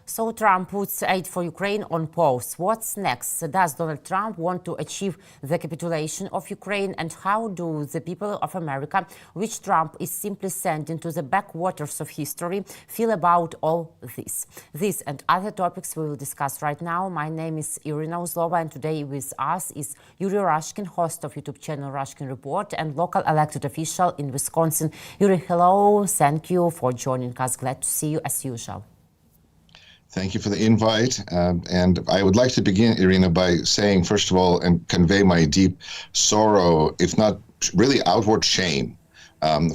So Trump puts aid for Ukraine on pause. What's next? Does Donald Trump want to achieve the capitulation of Ukraine? And how do the people of America, which Trump is simply sending to the backwaters of history, feel about all this? This and other topics we will discuss right now. My name is Irina Uzlova, and today with us is Yuriy Rashkin, host of YouTube channel Rashkin Report and local elected official in Wisconsin. Yuriy, hello. Thank you for joining us. Glad to see you as usual. Thank you for the invite. And I would like to begin, Irina, by saying, first of all, and convey my deep sorrow, if not really outward shame,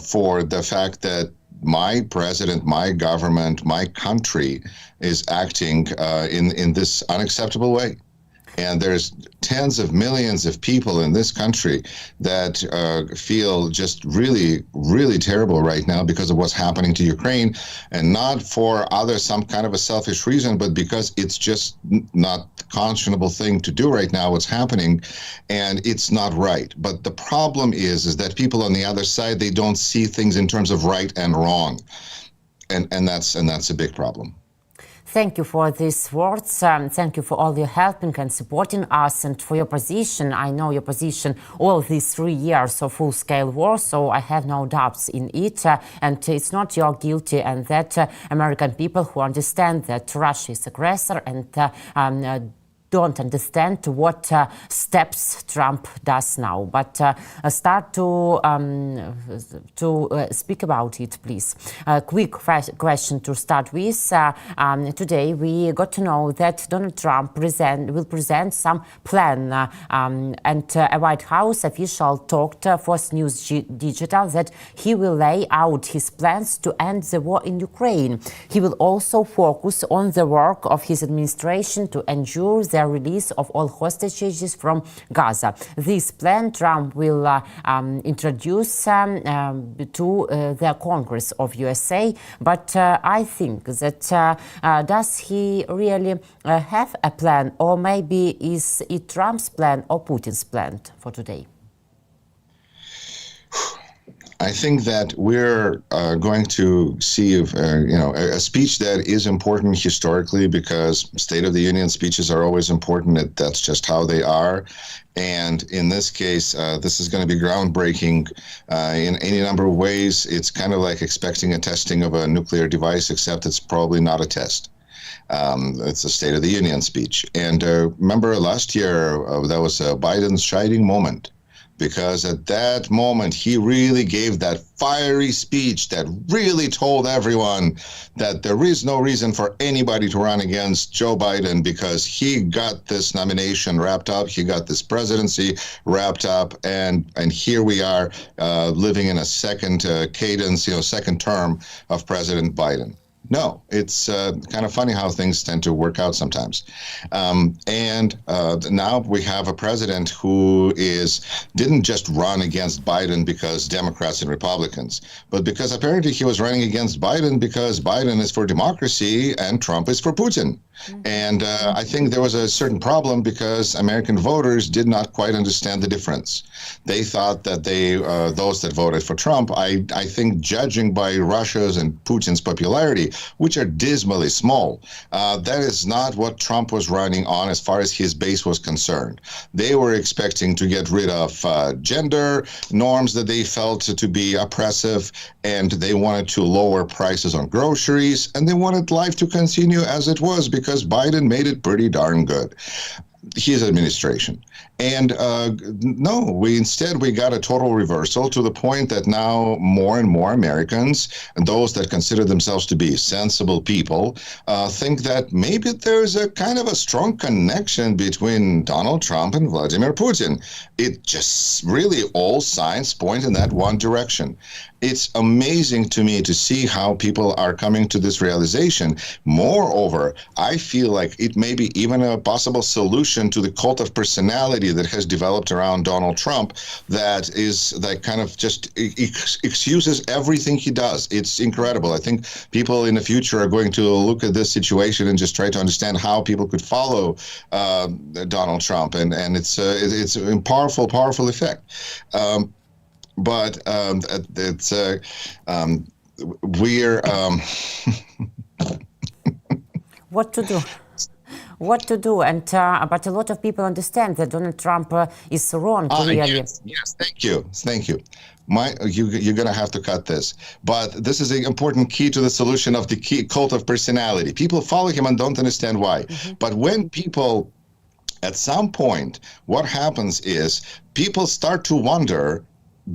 for the fact that my president, my government, my country is acting in this unacceptable way. And there's tens of millions of people in this country that feel just really, really terrible right now because of what's happening to Ukraine, and not for some kind of a selfish reason, but because it's just not the conscionable thing to do right now, what's happening, and it's not right. But the problem is that people on the other side, they don't see things in terms of right and wrong, and that's a big problem. Thank you for these words. Thank you for all your helping and supporting us, and for your position. I know your position all these 3 years of full-scale war, so I have no doubts in it. And it's not your guilty, and that American people who understand that Russia is aggressor and don't understand what steps Trump does now. But start to speak about it, please. A quick question to start with. Today we got to know that Donald Trump will present some plan, and a White House official told Fox News Digital that he will lay out his plans to end the war in Ukraine. He will also focus on the work of his administration to ensure the release of all hostages from Gaza. This plan Trump will introduce to the Congress of USA, but I think that does he really have a plan, or maybe is it Trump's plan or Putin's plan for today? I think that we're going to see, a speech that is important historically, because State of the Union speeches are always important. That's just how they are. And in this case, this is going to be groundbreaking in any number of ways. It's kind of like expecting a testing of a nuclear device, except it's probably not a test. It's a State of the Union speech. And remember last year, that was Biden's shining moment, because at that moment, he really gave that fiery speech that really told everyone that there is no reason for anybody to run against Joe Biden, because he got this nomination wrapped up, he got this presidency wrapped up, and here we are living in a second cadence, second term of President Biden. No, it's kind of funny how things tend to work out sometimes. And now we have a president who didn't just run against Biden because Democrats and Republicans, but because apparently he was running against Biden because Biden is for democracy and Trump is for Putin. And I think there was a certain problem because American voters did not quite understand the difference. They thought that those that voted for Trump, I think judging by Russia's and Putin's popularity, which are dismally small, that is not what Trump was running on as far as his base was concerned. They were expecting to get rid of gender norms that they felt to be oppressive, and they wanted to lower prices on groceries, and they wanted life to continue as it was, because Biden made it pretty darn good, his administration. And instead we got a total reversal, to the point that now more and more Americans, and those that consider themselves to be sensible people, think that maybe there's a kind of a strong connection between Donald Trump and Vladimir Putin. It just really, all signs point in that one direction. It's amazing to me to see how people are coming to this realization. Moreover, I feel like it may be even a possible solution to the cult of personality that has developed around Donald Trump, that kind of just excuses everything he does. It's incredible. I think people in the future are going to look at this situation and just try to understand how people could follow Donald Trump, and it's a powerful effect. But we're What to do? What to do? And but a lot of people understand that Donald Trump is wrong, clearly. Yes, thank you. You're going to have to cut this. But this is an important key to the solution of the key cult of personality. People follow him and don't understand why. But when people, at some point, what happens is people start to wonder,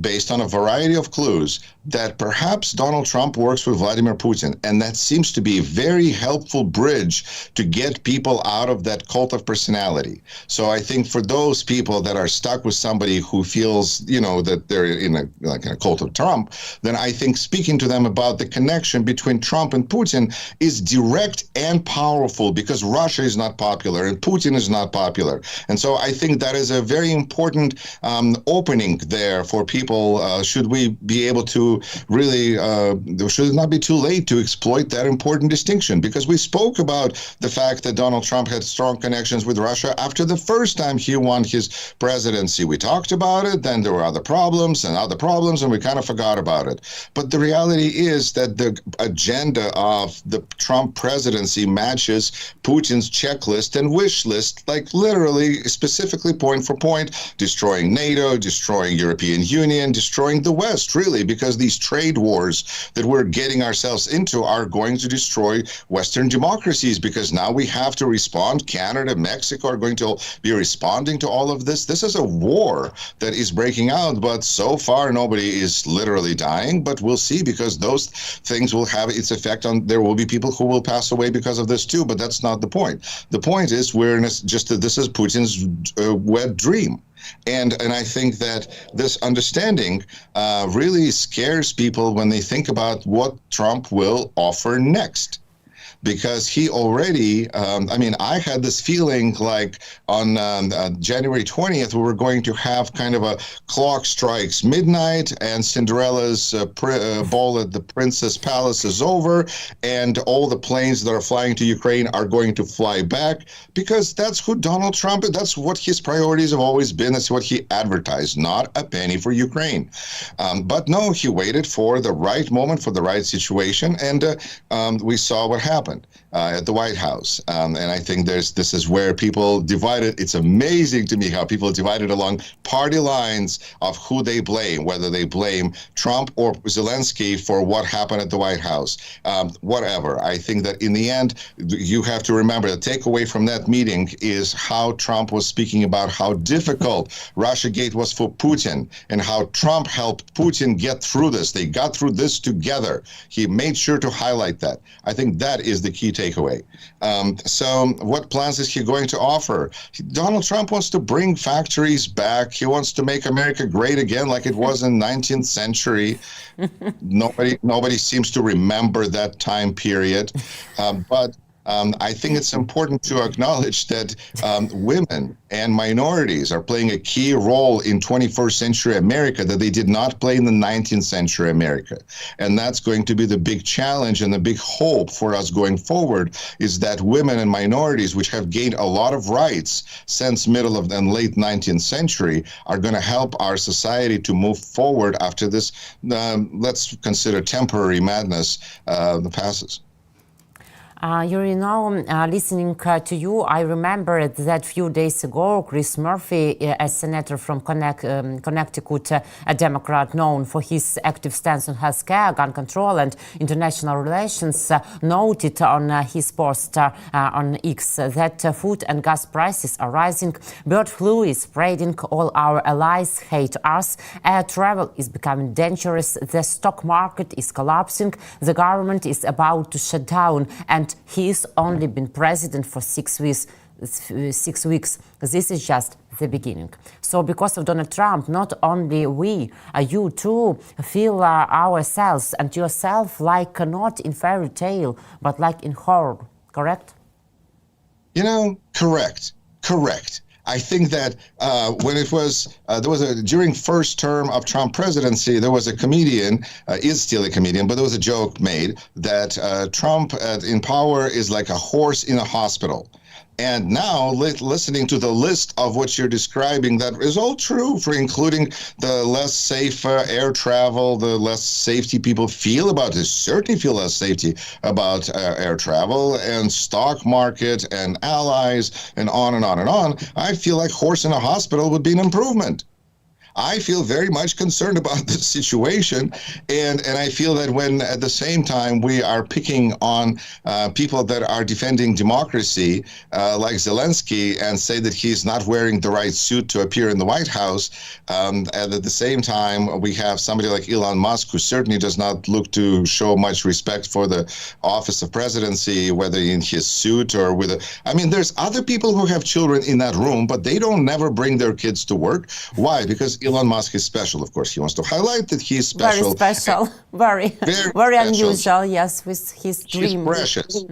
based on a variety of clues, that perhaps Donald Trump works with Vladimir Putin. And that seems to be a very helpful bridge to get people out of that cult of personality. So I think for those people that are stuck with somebody who feels, that they're in a cult of Trump, then I think speaking to them about the connection between Trump and Putin is direct and powerful, because Russia is not popular and Putin is not popular. And so I think that is a very important opening there for people. Should we be able to really, should it not be too late to exploit that important distinction? Because we spoke about the fact that Donald Trump had strong connections with Russia after the first time he won his presidency. We talked about it, then there were other problems, and we kind of forgot about it. But the reality is that the agenda of the Trump presidency matches Putin's checklist and wish list, like literally, specifically point for point, destroying NATO, destroying European Union, destroying the West, really, because these trade wars that we're getting ourselves into are going to destroy Western democracies, because now we have to respond. Canada, Mexico are going to be responding to all of this. This is a war that is breaking out, but so far nobody is literally dying. But we'll see, because those things will have its effect on, there will be people who will pass away because of this too, but that's not the point. The point is we're in this is Putin's wet dream. And I think that this understanding really scares people when they think about what Trump will offer next. Because he already, I had this feeling like on January 20th, we were going to have kind of a clock strikes midnight and Cinderella's ball at the Princess Palace is over, and all the planes that are flying to Ukraine are going to fly back, because that's who Donald Trump is. That's what his priorities have always been. That's what he advertised, not a penny for Ukraine. But no, he waited for the right moment, for the right situation, and we saw what happened at the White House. And I think this is where people divided. It's amazing to me how people divided along party lines of who they blame, whether they blame Trump or Zelenskyy for what happened at the White House. Whatever. I think that in the end, you have to remember the takeaway from that meeting is how Trump was speaking about how difficult Russiagate was for Putin and how Trump helped Putin get through this. They got through this together. He made sure to highlight that. I think that is the key takeaway. So what plans is he going to offer? Donald Trump wants to bring factories back. He wants to make America great again like it was in 19th century. Nobody seems to remember that time period. But I think it's important to acknowledge that women and minorities are playing a key role in 21st century America that they did not play in the 19th century America. And that's going to be the big challenge and the big hope for us going forward, is that women and minorities, which have gained a lot of rights since middle of and late 19th century, are going to help our society to move forward after this, let's consider temporary madness passes. Yuriy, listening to you, I remember that few days ago, Chris Murphy, a senator from Connecticut, a Democrat known for his active stance on healthcare, gun control, and international relations, noted on his post on X that food and gas prices are rising, bird flu is spreading, all our allies hate us, air travel is becoming dangerous, the stock market is collapsing, the government is about to shut down, and he's only been president for 6 weeks. This is just the beginning. So because of Donald Trump, not only we, you too, feel ourselves and yourself like not in fairy tale, but like in horror, correct? Correct. I think that when it was, during first term of Trump presidency, there was a comedian, is still a comedian, but there was a joke made that Trump in power is like a horse in a hospital. And now, listening to the list of what you're describing, that is all true, for including the less safe air travel, the less safety people feel about it, certainly feel less safety about air travel, and stock market and allies, and on and on and on. I feel like horse in a hospital would be an improvement. I feel very much concerned about the situation, and I feel that when at the same time we are picking on people that are defending democracy, like Zelenskyy, and say that he's not wearing the right suit to appear in the White House, and at the same time we have somebody like Elon Musk, who certainly does not look to show much respect for the office of presidency, whether in his suit or with a, I mean, there's other people who have children in that room, but they don't never bring their kids to work. Why? Because Elon Musk is special, of course. He wants to highlight that he's special. Very special. Very special. unusual, yes, with his dream. He's precious.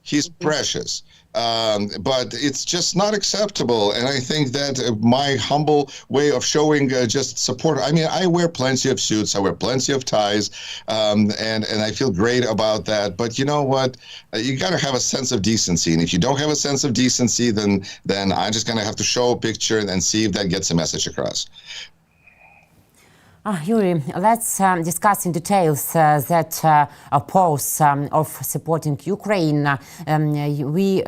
He's precious. But it's just not acceptable. And I think that my humble way of showing just support, I mean, I wear plenty of suits, I wear plenty of ties, and I feel great about that. But you know what? You got to have a sense of decency. And if you don't have a sense of decency, then I'm just going to have to show a picture and see if that gets a message across. Yuriy, let's discuss in details that pause of supporting Ukraine. We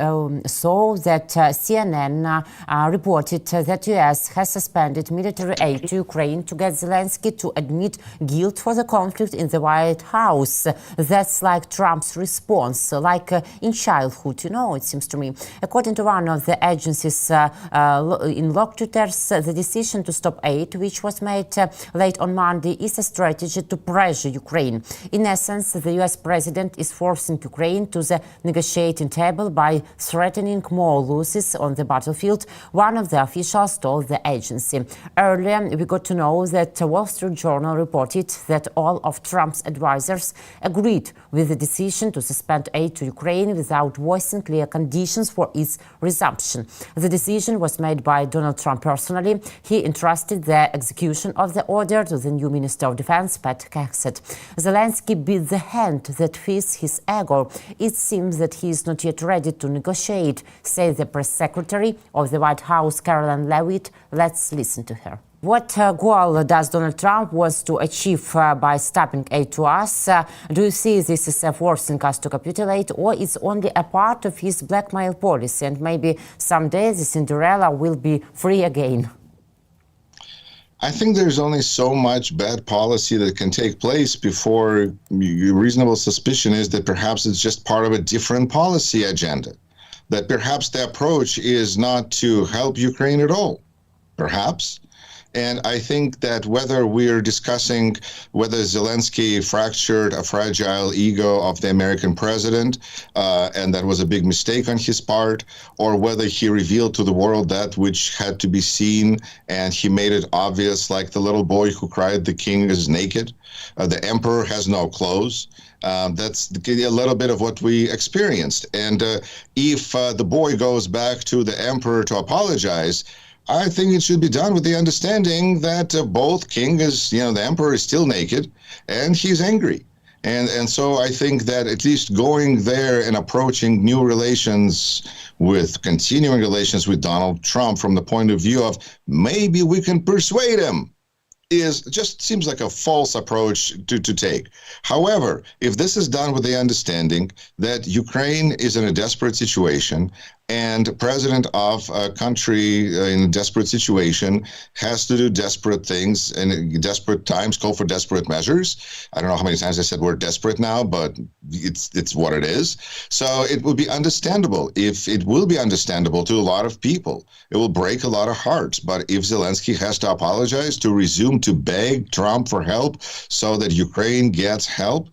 saw that CNN reported that US has suspended military aid to Ukraine to get Zelenskyy to admit guilt for the conflict in the White House. That's like Trump's response, like in childhood, you know, it seems to me. According to one of the agency's interlocutors, the decision to stop aid, which was made late on Monday, is a strategy to pressure Ukraine. In essence, the US president is forcing Ukraine to the negotiating table by threatening more losses on the battlefield, one of the officials told the agency. Earlier, we got to know that the Wall Street Journal reported that all of Trump's advisors agreed with the decision to suspend aid to Ukraine without voicing clear conditions for its resumption. The decision was made by Donald Trump personally. He entrusted the execution of the order to the new Minister of Defense, Pat Coxet. Zelenskyy beat the hand that feeds his ego. It seems that he is not yet ready to negotiate, said the press secretary of the White House, Caroline Leavitt. Let's listen to her. What goal does Donald Trump want to achieve by stopping aid to us? Do you see this as forcing us to capitulate, or it's only a part of his blackmail policy, and maybe someday the Cinderella will be free again? I think there's only so much bad policy that can take place before reasonable suspicion is that perhaps it's just part of a different policy agenda, that perhaps the approach is not to help Ukraine at all, perhaps. And I think that whether we're discussing whether Zelenskyy fractured a fragile ego of the American president, and that was a big mistake on his part, or whether he revealed to the world that which had to be seen and he made it obvious, like the little boy who cried, "The king is naked, the emperor has no clothes." That's a little bit of what we experienced. And if the boy goes back to the emperor to apologize, I think it should be done with the understanding that both the emperor is still naked and he's angry. And so I think that at least going there and approaching new relations continuing relations with Donald Trump from the point of view of maybe we can persuade him just seems like a false approach to take. However, if this is done with the understanding that Ukraine is in a desperate situation and president of a country in a desperate situation has to do desperate things and in desperate times call for desperate measures. I don't know how many times I said we're desperate now, but it's what it is. So it will be understandable. If it will be understandable to a lot of people, it will break a lot of hearts. But if Zelenskyy has to apologize, to resume to beg Trump for help so that Ukraine gets help,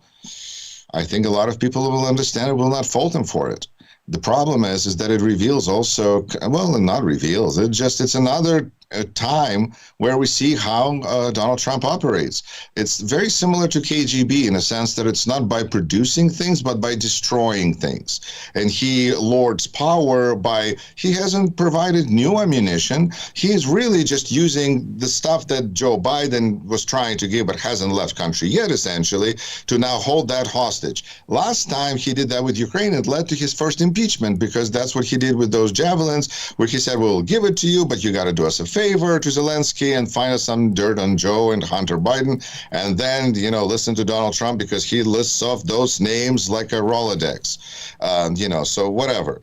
I think a lot of people will understand it, will not fault him for it. The problem is that it reveals also, well, not reveals, it's another a time where we see how Donald Trump operates. It's very similar to KGB in a sense that it's not by producing things, but by destroying things. And he lords power by, he hasn't provided new ammunition. He's really just using the stuff that Joe Biden was trying to give, but hasn't left country yet, essentially, to now hold that hostage. Last time he did that with Ukraine, it led to his first impeachment, because that's what he did with those javelins, where he said, we'll give it to you, but you got to do us a favor to Zelenskyy and find us some dirt on Joe and Hunter Biden, and then, listen to Donald Trump because he lists off those names like a Rolodex, so whatever.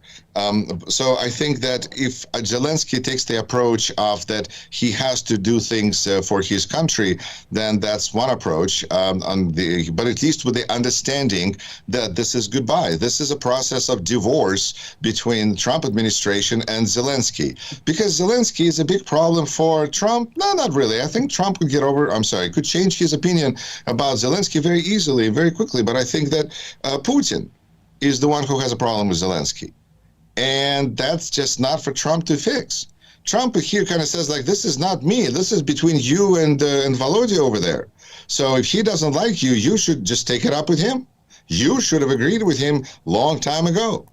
So I think that if Zelenskyy takes the approach of that he has to do things for his country, then that's one approach. But at least with the understanding that this is goodbye. This is a process of divorce between the Trump administration and Zelenskyy, because Zelenskyy is a big problem for Trump. No, not really. I think Trump could change his opinion about Zelenskyy very easily, very quickly. But I think that Putin is the one who has a problem with Zelenskyy. And that's just not for Trump to fix. Trump here kind of says, like, this is not me. This is between you and Volodya over there. So if he doesn't like you, you should just take it up with him. You should have agreed with him long time ago.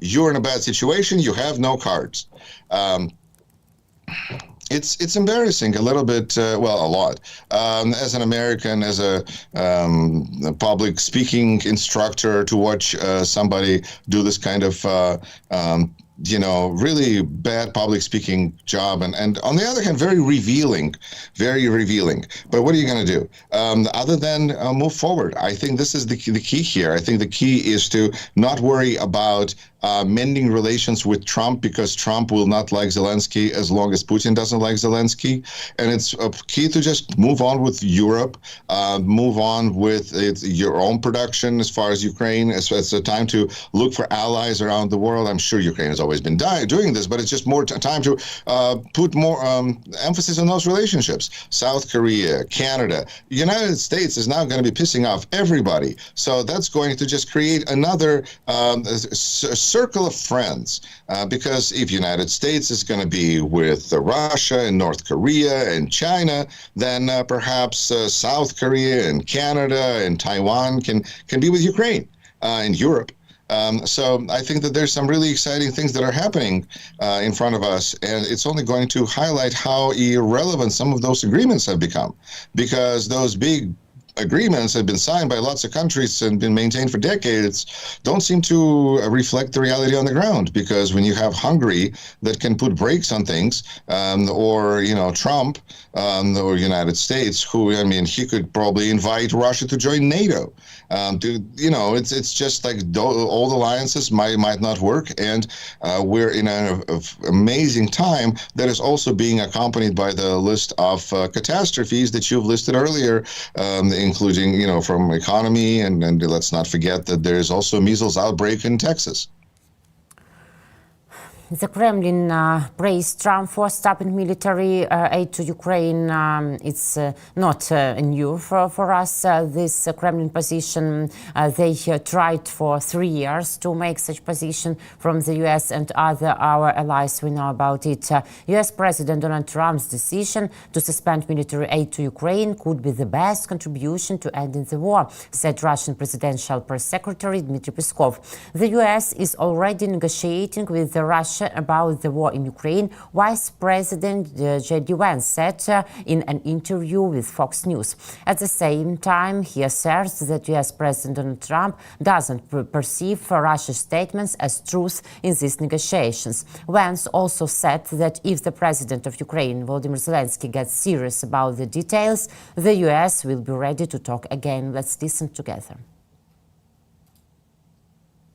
You're in a bad situation. You have no cards. It's embarrassing a little bit, a lot. As an American, as a public speaking instructor, to watch somebody do this kind of really bad public speaking job, and on the other hand, very revealing. But what are you going to do other than move forward? I think this is the key here. I think the key is to not worry about mending relations with Trump, because Trump will not like Zelenskyy as long as Putin doesn't like Zelenskyy. And it's key to just move on with Europe, move on with your own production as far as Ukraine. It's a time to look for allies around the world. I'm sure Ukraine has always been doing this, but it's just more time to put more emphasis on those relationships. South Korea, Canada, the United States is now going to be pissing off everybody. So that's going to just create another circle of friends, because if United States is going to be with Russia and North Korea and China, then perhaps South Korea and Canada and Taiwan can be with Ukraine and Europe. So I think that there's some really exciting things that are happening in front of us, and it's only going to highlight how irrelevant some of those agreements have become, because those big agreements have been signed by lots of countries and been maintained for decades, don't seem to reflect the reality on the ground. Because when you have Hungary that can put brakes on things, or Trump, or United States, who, he could probably invite Russia to join NATO. It's just like old alliances might not work, and we're in an amazing time that is also being accompanied by the list of catastrophes that you've listed earlier, including, from economy, and let's not forget that there is also a measles outbreak in Texas. The Kremlin praised Trump for stopping military aid to Ukraine. It's not new for us, this Kremlin position. They tried for 3 years to make such position from the U.S. and our allies. We know about it. U.S. President Donald Trump's decision to suspend military aid to Ukraine could be the best contribution to ending the war, said Russian Presidential Press Secretary Dmitry Peskov. The U.S. is already negotiating with Russia about the war in Ukraine, Vice President J.D. Vance said in an interview with Fox News. At the same time, he asserts that U.S. President Donald Trump doesn't perceive Russia's statements as truth in these negotiations. Vance also said that if the president of Ukraine, Volodymyr Zelenskyy, gets serious about the details, the U.S. will be ready to talk again. Let's listen together.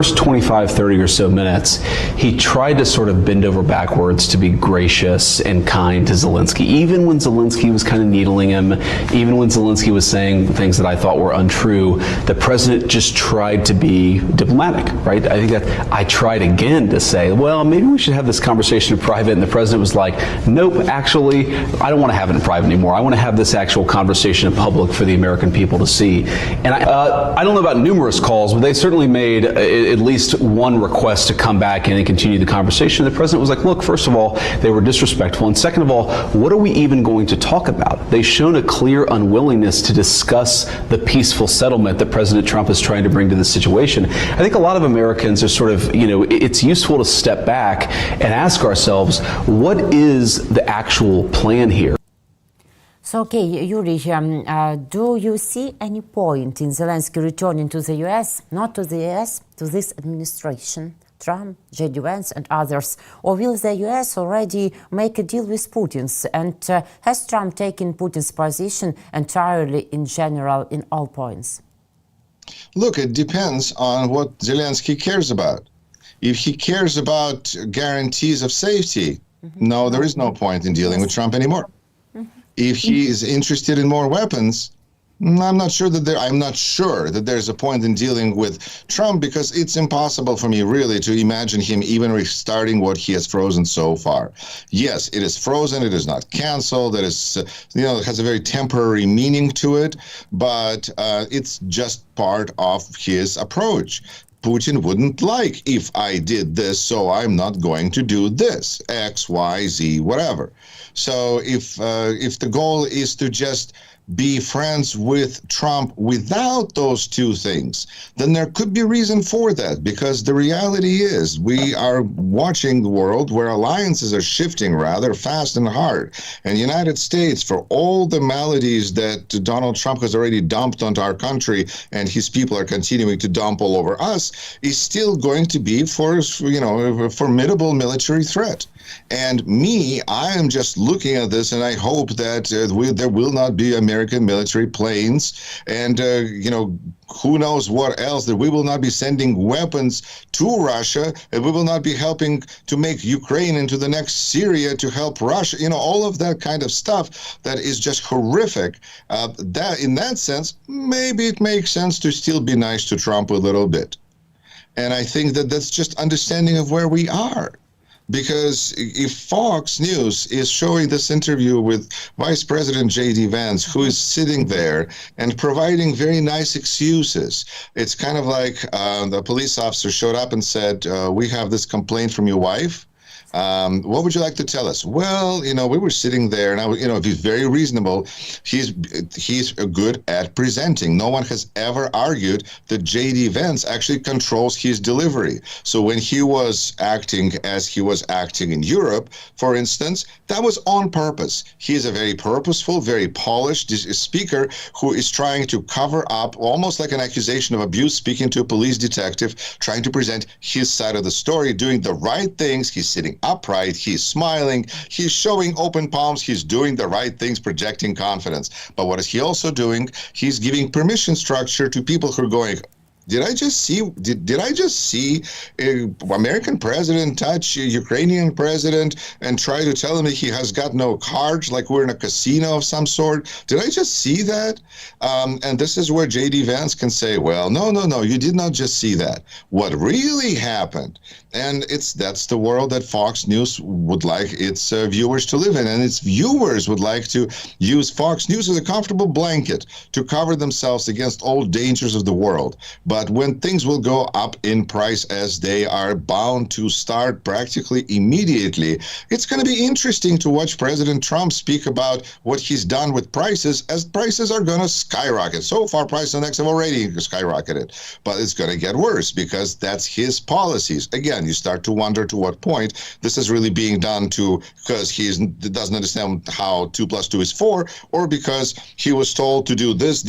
First 25, 30 or so minutes, he tried to sort of bend over backwards to be gracious and kind to Zelenskyy, even when Zelenskyy was kind of needling him, even when Zelenskyy was saying things that I thought were untrue. The president just tried to be diplomatic, right? I think that I tried again to say, well, maybe we should have this conversation in private, and the president was like, nope, actually, I don't want to have it in private anymore. I want to have this actual conversation in public for the American people to see. And I don't know about numerous calls, but they certainly made at least one request to come back in and continue the conversation. The president was like, look, first of all, they were disrespectful. And second of all, what are we even going to talk about? They've shown a clear unwillingness to discuss the peaceful settlement that President Trump is trying to bring to the situation. I think a lot of Americans are sort of, it's useful to step back and ask ourselves, what is the actual plan here? So, okay, Yuriy, do you see any point in Zelenskyy returning to the US, not to the US, to this administration, Trump, J.D. Vance and others, or will the US already make a deal with Putin's? And has Trump taken Putin's position entirely in general in all points? Look, it depends on what Zelenskyy cares about. If he cares about guarantees of safety, no, there is no point in dealing with Trump anymore. If he is interested in more weapons, I'm not sure that there's a point in dealing with Trump, because it's impossible for me really to imagine him even restarting what he has frozen so far. Yes, it is frozen. It is not canceled. It is, it has a very temporary meaning to it, but it's just part of his approach. Putin wouldn't like if I did this, so I'm not going to do this, X, Y, Z, whatever. So if the goal is to just be friends with Trump without those two things, then there could be reason for that, because the reality is we are watching the world where alliances are shifting rather fast and hard. And the United States, for all the maladies that Donald Trump has already dumped onto our country and his people are continuing to dump all over us, is still going to be a formidable military threat. And I am just looking at this, and I hope that there will not be American military planes and, who knows what else, that we will not be sending weapons to Russia, and we will not be helping to make Ukraine into the next Syria to help Russia, all of that kind of stuff that is just horrific. That in that sense, maybe it makes sense to still be nice to Trump a little bit. And I think that that's just understanding of where we are. Because if Fox News is showing this interview with Vice President J.D. Vance, who is sitting there and providing very nice excuses, it's kind of like the police officer showed up and said, we have this complaint from your wife. What would you like to tell us? Well, we were sitting there, and if he's very reasonable, he's good at presenting. No one has ever argued that J.D. Vance actually controls his delivery. So when he was acting as he was acting in Europe, for instance, that was on purpose. He is a very purposeful, very polished speaker who is trying to cover up, almost like an accusation of abuse, speaking to a police detective, trying to present his side of the story, doing the right things. He's sitting upright, he's smiling, he's showing open palms, he's doing the right things, projecting confidence. But what is he also doing? He's giving permission structure to people who are going, did I just see an American president touch a Ukrainian president and try to tell him that he has got no cards, like we're in a casino of some sort? Did I just see that? And this is where J.D. Vance can say, well, no, you did not just see that. What really happened, and that's the world that Fox News would like its viewers to live in, and its viewers would like to use Fox News as a comfortable blanket to cover themselves against all dangers of the world. But when things will go up in price, as they are bound to start practically immediately, it's going to be interesting to watch President Trump speak about what he's done with prices, as prices are going to skyrocket. So far, price index have already skyrocketed, but it's going to get worse because that's his policies. Again, you start to wonder to what point this is really being done because he doesn't understand how 2 + 2 is 4, or because he was told to do this,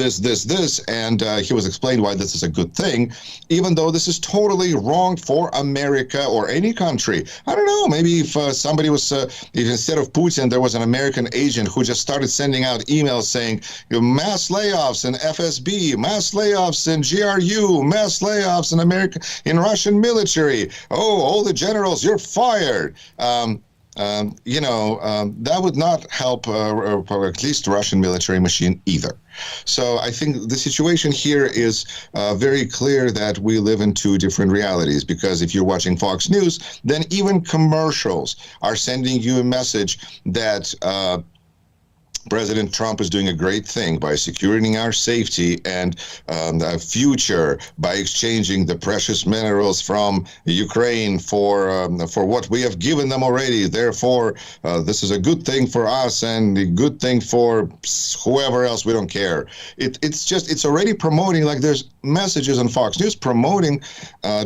and he was explained why this is a good thing, even though this is totally wrong for America or any country. I don't know, maybe if somebody was, if instead of Putin, there was an American agent who just started sending out emails saying, mass layoffs in FSB, mass layoffs in GRU, mass layoffs in Russian military. Oh, all the generals, you're fired. That would not help, at least the Russian military machine either. So I think the situation here is very clear that we live in two different realities, because if you're watching Fox News, then even commercials are sending you a message that President Trump is doing a great thing by securing our safety and our future by exchanging the precious minerals from Ukraine for what we have given them already. Therefore, this is a good thing for us and a good thing for whoever else. We don't care. It's already promoting, like there's messages on Fox News promoting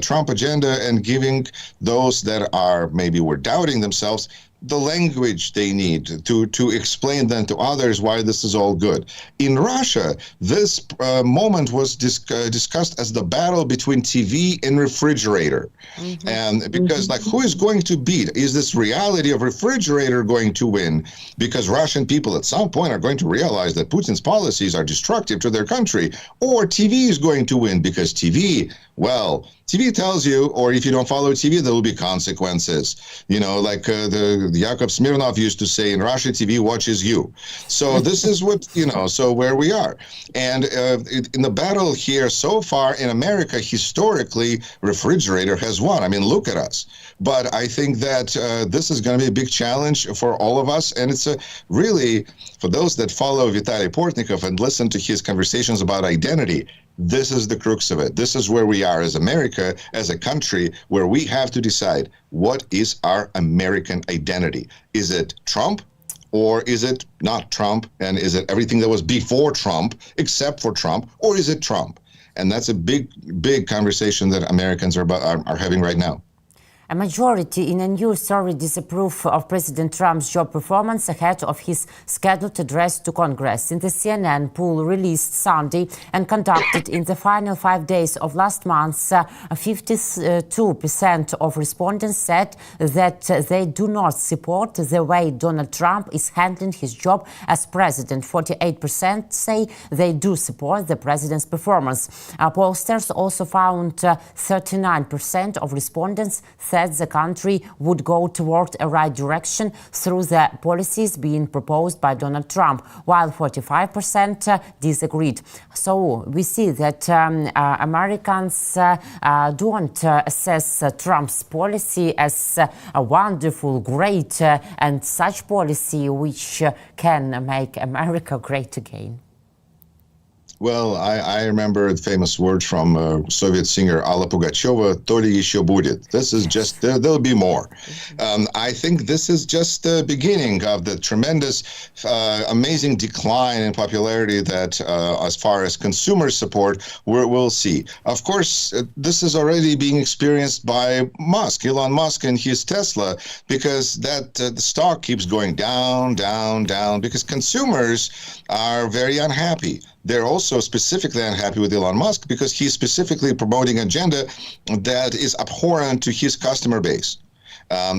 Trump agenda and giving those that are maybe were doubting themselves the language they need to explain then to others why this is all good. In Russia, this moment was discussed as the battle between TV and refrigerator. Mm-hmm. And because like, who is going to beat? Is this reality of refrigerator going to win? Because Russian people at some point are going to realize that Putin's policies are destructive to their country, or TV is going to win because TV, well, TV tells you, or if you don't follow TV, there will be consequences. You know, like the Yakov Smirnov used to say, in Russia, TV watches you. So this is what, you know, so where we are. And in the battle here so far in America, historically, refrigerator has won. I mean, look at us. But I think that this is going to be a big challenge for all of us. And it's really, for those that follow Vitaly Portnikov and listen to his conversations about identity, this is the crux of it. This is where we are as America, as a country, where we have to decide what is our American identity. Is it Trump, or is it not Trump? And is it everything that was before Trump, except for Trump, or is it Trump? And that's a big, big conversation that Americans are having right now. A majority in a new survey disapprove of President Trump's job performance ahead of his scheduled address to Congress. In the CNN poll released Sunday and conducted in the final 5 days of last month, 52% of respondents said that they do not support the way Donald Trump is handling his job as president. 48% say they do support the president's performance. Pollsters also found 39% of respondents said the country would go toward a right direction through the policies being proposed by Donald Trump, while 45% disagreed. So we see that Americans don't assess Trump's policy as a wonderful, great, and such policy which can make America great again. Well, I remember the famous words from Soviet singer Alla Pugacheva, "To li еще будет." This is just, there'll be more. I think this is just the beginning of the tremendous, amazing decline in popularity that, as far as consumer support, we'll see. Of course, this is already being experienced by Elon Musk and his Tesla, because that the stock keeps going down, down, down, because consumers are very unhappy. They're also specifically unhappy with Elon Musk because he's specifically promoting an agenda that is abhorrent to his customer base.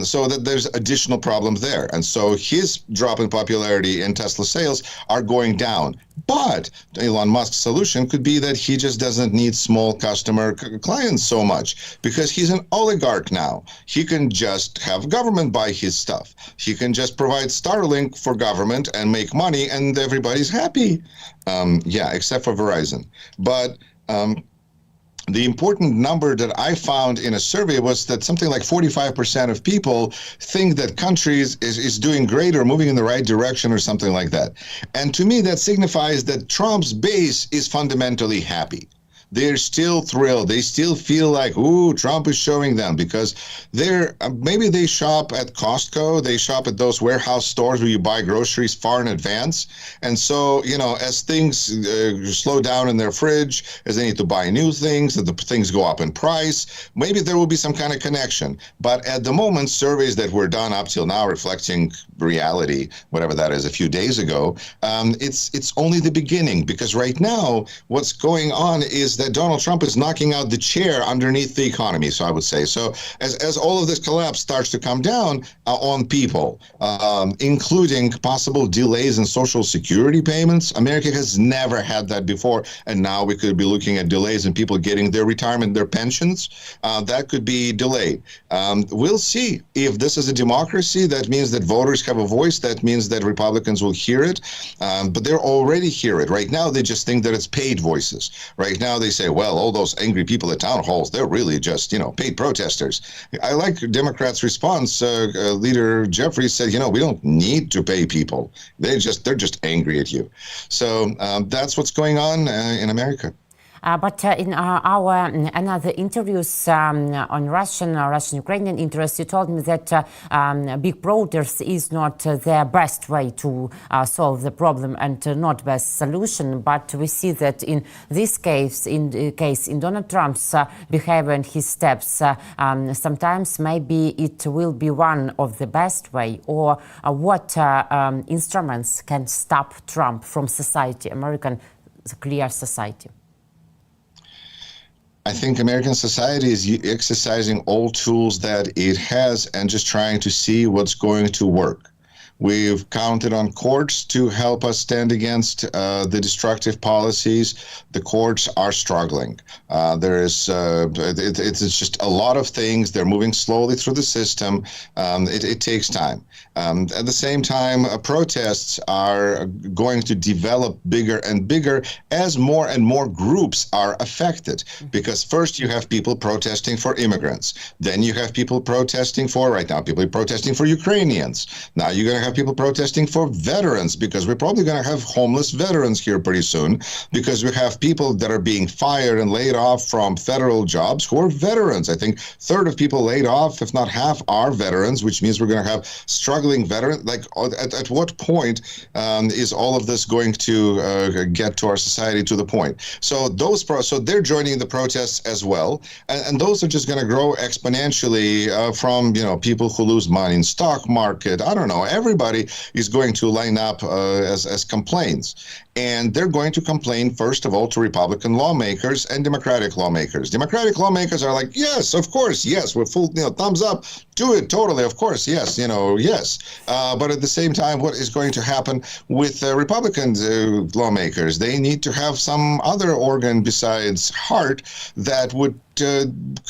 So that there's additional problems there. And so his drop in popularity and Tesla sales are going down. But Elon Musk's solution could be that he just doesn't need small customer clients so much because he's an oligarch now. He can just have government buy his stuff. He can just provide Starlink for government and make money, and everybody's happy. Yeah, except for Verizon. But the important number that I found in a survey was that something like 45% of people think that countries is doing great or moving in the right direction or something like that. And to me, that signifies that Trump's base is fundamentally happy. They're still thrilled. They still feel like, ooh, Trump is showing them, because they're maybe they shop at Costco, they shop at those warehouse stores where you buy groceries far in advance. And so, you know, as things slow down in their fridge, as they need to buy new things, that the things go up in price, maybe there will be some kind of connection. But at the moment, surveys that were done up till now reflecting reality, whatever that is, a few days ago, it's only the beginning, because right now what's going on is that Donald Trump is knocking out the chair underneath the economy, so I would say. So as all of this collapse starts to come down on people, including possible delays in Social Security payments, America has never had that before, and now we could be looking at delays in people getting their retirement, their pensions. That could be delayed. We'll see. If this is a democracy, that means that voters have a voice. That means that Republicans will hear it, but they're already hear it. Right now, they just think that it's paid voices. Right now, they they say, well, all those angry people at town halls, they're really just, paid protesters. I like Democrats' response. Leader Jeffries said, we don't need to pay people. They're just angry at you. So that's what's going on in America. But in our another interviews on Russian-Ukrainian interests, you told me that big protest is not the best way to solve the problem and not best solution. But we see that in this case, in Donald Trump's behavior and his steps, sometimes maybe it will be one of the best way. Or what instruments can stop Trump from society, American clear society? I think American society is exercising all tools that it has and just trying to see what's going to work. We've counted on courts to help us stand against the destructive policies. The courts are struggling. It's just a lot of things. They're moving slowly through the system. It takes time. At the same time, protests are going to develop bigger and bigger as more and more groups are affected. Because first you have people protesting for immigrants. Then you have people protesting for, right now, people are protesting for Ukrainians. Now you're going to have people protesting for veterans, because we're probably going to have homeless veterans here pretty soon, because we have people that are being fired and laid off from federal jobs who are veterans. I think a third of people laid off, if not half, are veterans, which means we're going to have struggling veterans. Like, at what point is all of this going to get to our society to the point? So they're joining the protests as well, and those are just going to grow exponentially from people who lose money in stock market. I don't know. Everybody is going to line up as complaints. And they're going to complain, first of all, to Republican lawmakers and Democratic lawmakers. Democratic lawmakers are like, yes, of course, yes, we're full, thumbs up, do it, totally, of course, yes, yes. But at the same time, what is going to happen with Republican lawmakers? They need to have some other organ besides heart that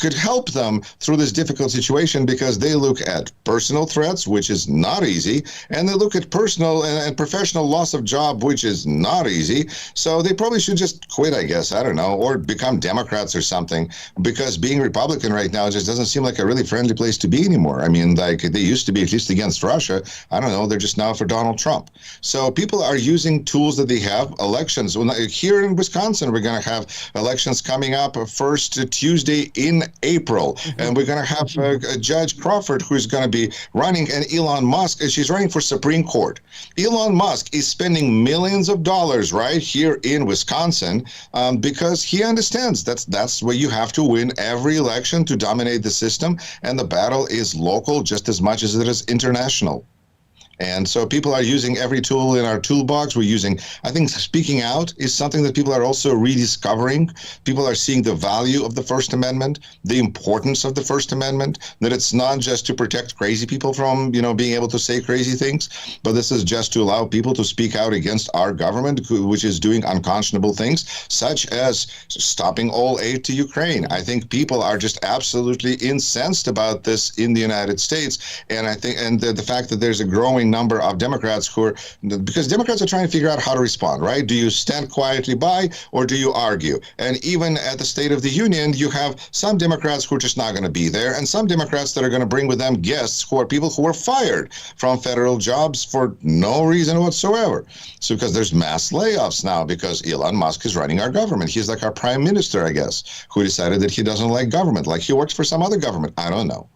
could help them through this difficult situation, because they look at personal threats, which is not easy, and they look at personal and professional loss of job, which is not easy. So they probably should just quit, I guess, I don't know, or become Democrats or something, because being Republican right now just doesn't seem like a really friendly place to be anymore. I mean, like they used to be, at least against Russia. I don't know, they're just now for Donald Trump. So people are using tools that they have. Elections, here in Wisconsin, we're going to have elections coming up first Tuesday in April, and we're going to have Judge Crawford, who's going to be running, and Elon Musk, and she's running for Supreme Court. Elon Musk is spending millions of dollars right here in Wisconsin because he understands that's where you have to win every election to dominate the system, and the battle is local just as much as it is international. And so people are using every tool in our toolbox. We're using, I think speaking out is something that people are also rediscovering. People are seeing the value of the First Amendment, the importance of the First Amendment, that it's not just to protect crazy people from, being able to say crazy things, but this is just to allow people to speak out against our government, which is doing unconscionable things, such as stopping all aid to Ukraine. I think people are just absolutely incensed about this in the United States. And I think, and the fact that there's a growing number of Democrats because Democrats are trying to figure out how to respond, right? Do you stand quietly by, or do you argue? And even at the State of the Union, you have some Democrats who are just not going to be there, and some Democrats that are going to bring with them guests who are people who are fired from federal jobs for no reason whatsoever. So because there's mass layoffs now because Elon Musk is running our government. He's like our prime minister, I guess, who decided that he doesn't like government, like he works for some other government. I don't know.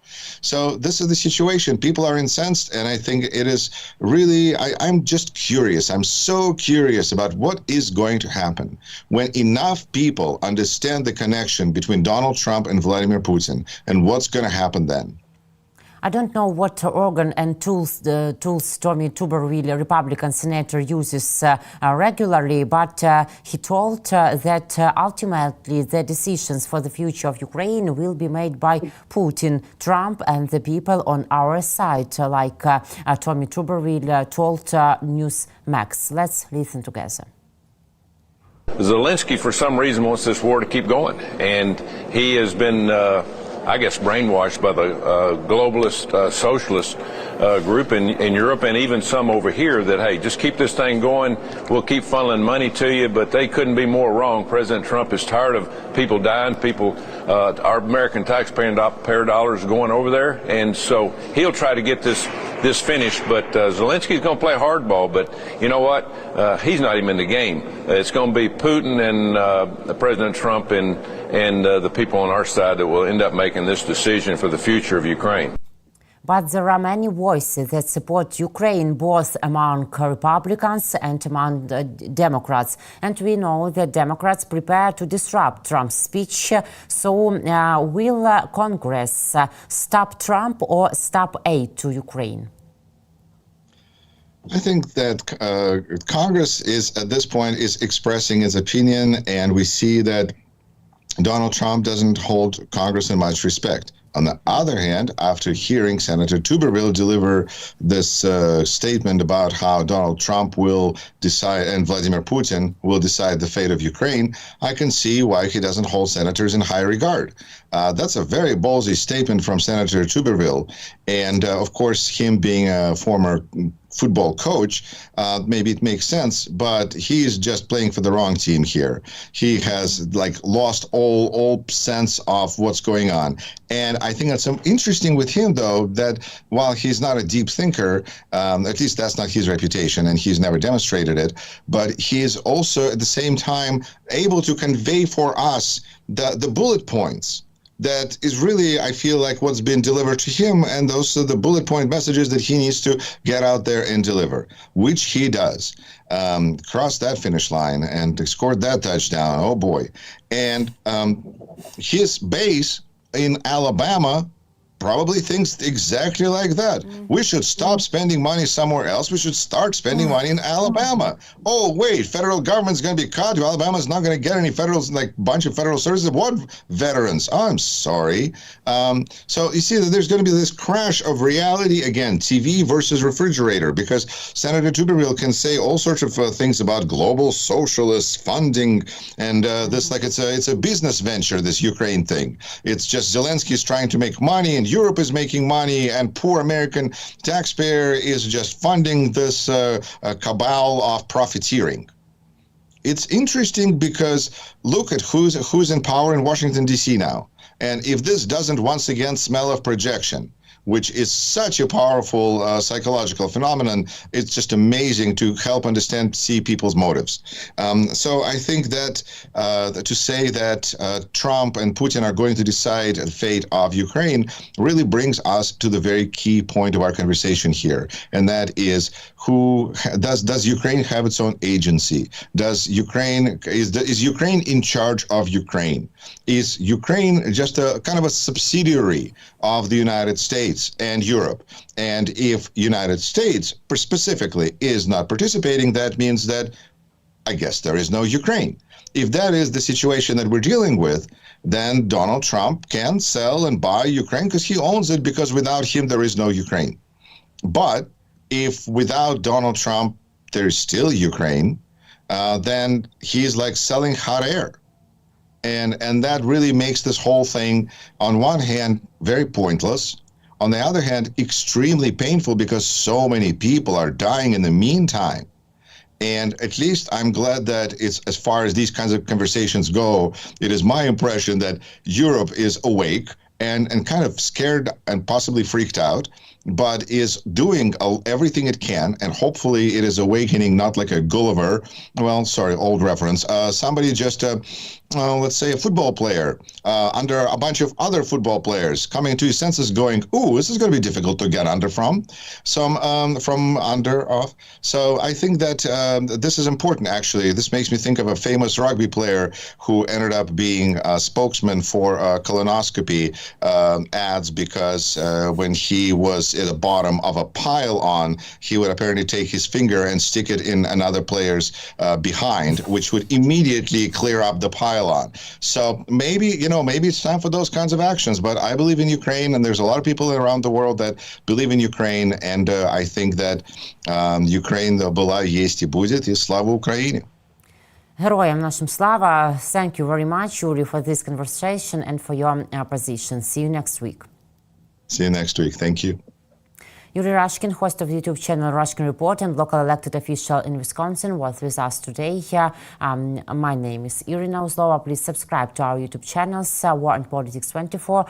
So this is the situation. People are incensed, and I think it is really, I'm just curious. I'm so curious about what is going to happen when enough people understand the connection between Donald Trump and Vladimir Putin, and what's going to happen then. I don't know what organ and tools Tommy Tuberville, Republican senator, uses regularly, but he told that ultimately the decisions for the future of Ukraine will be made by Putin, Trump, and the people on our side, like Tommy Tuberville told Newsmax. Let's listen together. Zelenskyy, for some reason, wants this war to keep going, and he has been I guess, brainwashed by the globalist socialist group in Europe, and even some over here, that, hey, just keep this thing going. We'll keep funneling money to you. But they couldn't be more wrong. President Trump is tired of people dying, our American taxpayer dollars going over there, and so he'll try to get this finished. But Zelensky's going to play hardball. But you know what? He's not even in the game. It's going to be Putin and President Trump and the people on our side that will end up making this decision for the future of Ukraine. But there are many voices that support Ukraine, both among Republicans and among Democrats. And we know that Democrats prepare to disrupt Trump's speech. So will Congress stop Trump or stop aid to Ukraine? I think that Congress is, at this point, is expressing its opinion, and we see that Donald Trump doesn't hold Congress in much respect. On the other hand, after hearing Senator Tuberville deliver this statement about how Donald Trump will decide and Vladimir Putin will decide the fate of Ukraine, I can see why he doesn't hold senators in high regard. That's a very ballsy statement from Senator Tuberville. And of course, him being a former football coach, maybe it makes sense, but he's just playing for the wrong team here. He has lost all sense of what's going on. And I think that's interesting with him, though, that while he's not a deep thinker, at least that's not his reputation, and he's never demonstrated it, but he is also at the same time able to convey for us the bullet points. That is really, I feel like, what's been delivered to him, and those are the bullet point messages that he needs to get out there and deliver, which he does. Crossed that finish line and scored that touchdown, oh boy. And his base in Alabama probably thinks exactly like that. We should stop spending money somewhere else. We should start spending money in Alabama. Oh, wait, federal government's going to be cut. Alabama's not going to get any bunch of federal services. What veterans? I'm sorry. So you see that there's going to be this crash of reality again, TV versus refrigerator, because Senator Tuberville can say all sorts of things about global socialist funding and this, it's a business venture, this Ukraine thing. It's just Zelensky's trying to make money, and Europe is making money, and poor American taxpayer is just funding this cabal of profiteering. It's interesting because look at who's in power in Washington, D.C. now. And if this doesn't once again smell of projection, which is such a powerful psychological phenomenon, it's just amazing to help see people's motives. So I think that to say that Trump and Putin are going to decide the fate of Ukraine really brings us to the very key point of our conversation here, and that is does Ukraine have its own agency? Is Ukraine in charge of Ukraine? Is Ukraine just a kind of a subsidiary of the United States and Europe? And if United States specifically is not participating, that means that I guess there is no Ukraine. If that is the situation that we're dealing with, then Donald Trump can sell and buy Ukraine because he owns it, because without him there is no Ukraine. But if without Donald Trump there's still Ukraine, then he's like selling hot air. And that really makes this whole thing, on one hand, very pointless. On the other hand, extremely painful, because so many people are dying in the meantime. And at least I'm glad that it's, as far as these kinds of conversations go, it is my impression that Europe is awake and kind of scared and possibly freaked out, but is doing everything it can, and hopefully it is awakening, not like a Gulliver, old reference, somebody just, let's say a football player, under a bunch of other football players, coming to his senses going, ooh, this is going to be difficult to get under from under off. So I think that this is important, actually. This makes me think of a famous rugby player who ended up being a spokesman for colonoscopy ads, because when he was at the bottom of a pile-on, he would apparently take his finger and stick it in another player's behind, which would immediately clear up the pile-on. So maybe it's time for those kinds of actions. But I believe in Ukraine, and there's a lot of people around the world that believe in Ukraine, and I think that Ukraine была, есть и будет, и слава Украине. Героям нашим слава. Thank you very much, Yuriy, for this conversation and for your position. See you next week. See you next week. Thank you. Yuriy Rashkin, host of the YouTube channel Rashkin Report and local elected official in Wisconsin, was with us today. My name is Irina Uzlova. Please subscribe to our YouTube channels, War and Politics 24.